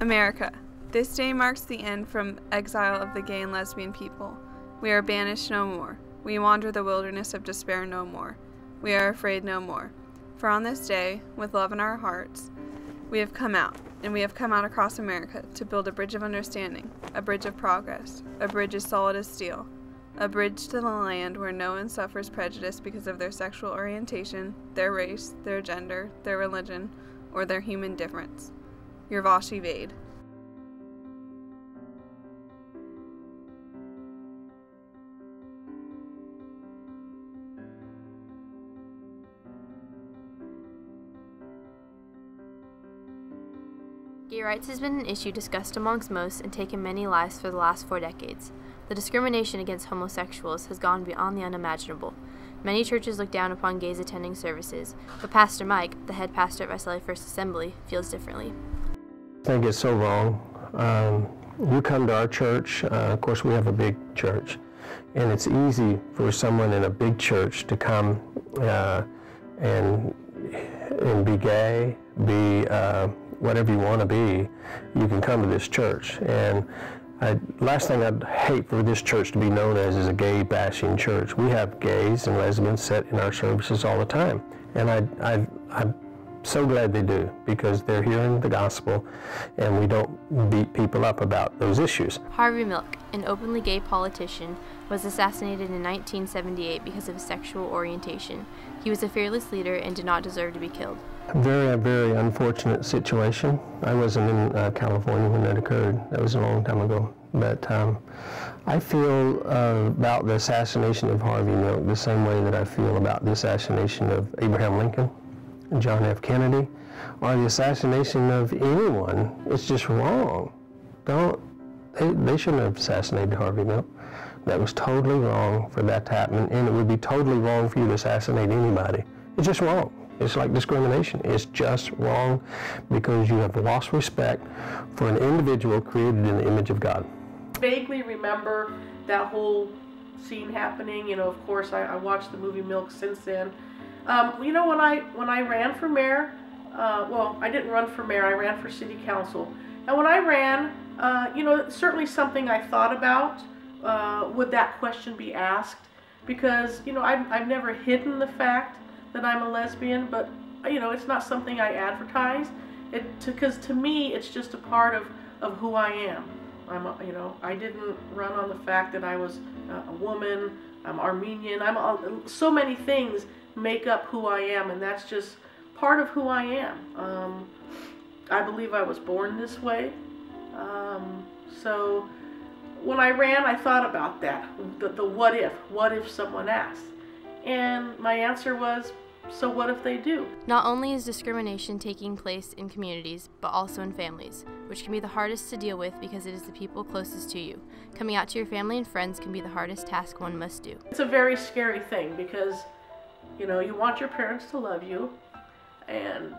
America. This day marks the end from exile of the gay and lesbian people. We are banished no more. We wander the wilderness of despair no more. We are afraid no more. For on this day, with love in our hearts, we have come out, and we have come out across America to build a bridge of understanding, a bridge of progress, a bridge as solid as steel, a bridge to the land where no one suffers prejudice because of their sexual orientation, their race, their gender, their religion, or their human difference. Your Vashi Vade. Gay rights has been an issue discussed amongst most and taken many lives for the last 4 decades. The discrimination against homosexuals has gone beyond the unimaginable. Many churches look down upon gays attending services, but Pastor Mike, the head pastor of SLA First Assembly, feels differently. I think it's so wrong. You come to our church, of course we have a big church, and it's easy for someone in a big church to come and be gay, be whatever you want to be. You can come to this church. And last thing I'd hate for this church to be known as is a gay bashing church. We have gays and lesbians set in our services all the time, and I'm so glad they do, because they're hearing the gospel and we don't beat people up about those issues. Harvey Milk, an openly gay politician, was assassinated in 1978 because of his sexual orientation. He was a fearless leader and did not deserve to be killed. Very, very unfortunate situation. I wasn't in California when that occurred. That was a long time ago. But I feel about the assassination of Harvey Milk the same way that I feel about the assassination of Abraham Lincoln, John F. Kennedy, or the assassination of anyone. It's just wrong. They shouldn't have assassinated Harvey Milk. That was totally wrong for that to happen, and it would be totally wrong for you to assassinate anybody. It's just wrong. It's like discrimination. It's just wrong because you have lost respect for an individual created in the image of God. Vaguely remember that whole scene happening. You know, of course, I watched the movie Milk since then. You know, when I ran for mayor, well, I didn't run for mayor, I ran for city council. And when I ran, you know, it's certainly something I thought about. Would that question be asked? Because, you know, I've never hidden the fact that I'm a lesbian, but, you know, it's not something I advertise. Because to me, it's just a part of who I am. You know, I didn't run on the fact that I was a woman, I'm Armenian, so many things make up who I am, and that's just part of who I am. I believe I was born this way. So when I ran, I thought about that, the what if someone asked? And my answer was, so what if they do? Not only is discrimination taking place in communities, but also in families, which can be the hardest to deal with because it is the people closest to you. Coming out to your family and friends can be the hardest task one must do. It's a very scary thing because, you know, you want your parents to love you, and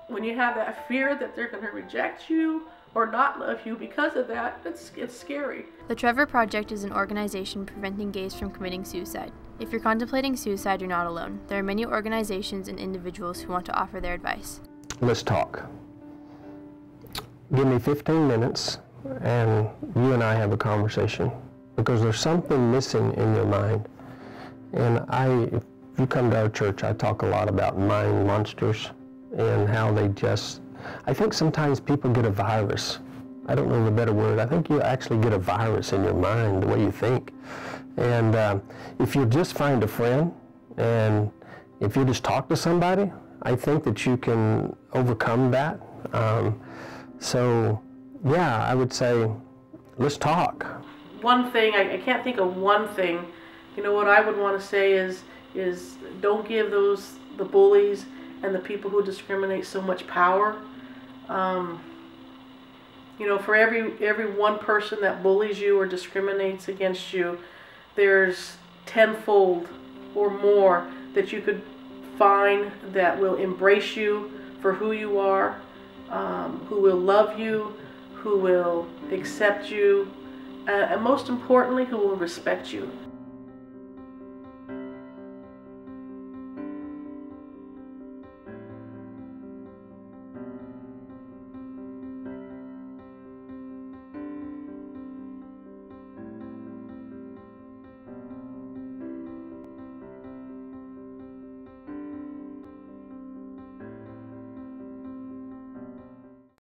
when you have that fear that they're going to reject you or not love you because of that, it's scary. The Trevor Project is an organization preventing gays from committing suicide. If you're contemplating suicide, you're not alone. There are many organizations and individuals who want to offer their advice. Let's talk. Give me 15 minutes and you and I have a conversation, because there's something missing in your mind. And if you come to our church, I talk a lot about mind monsters and how I think sometimes people get a virus. I don't know the better word. I think you actually get a virus in your mind, the way you think. And if you just find a friend, and if you just talk to somebody, I think that you can overcome that. So, yeah, I would say, let's talk. One thing, I can't think of one thing. You know, what I would want to say is don't give the bullies and the people who discriminate so much power. You know, for every one person that bullies you or discriminates against you, there's tenfold or more that you could find that will embrace you for who you are, who will love you, who will accept you, and most importantly, who will respect you.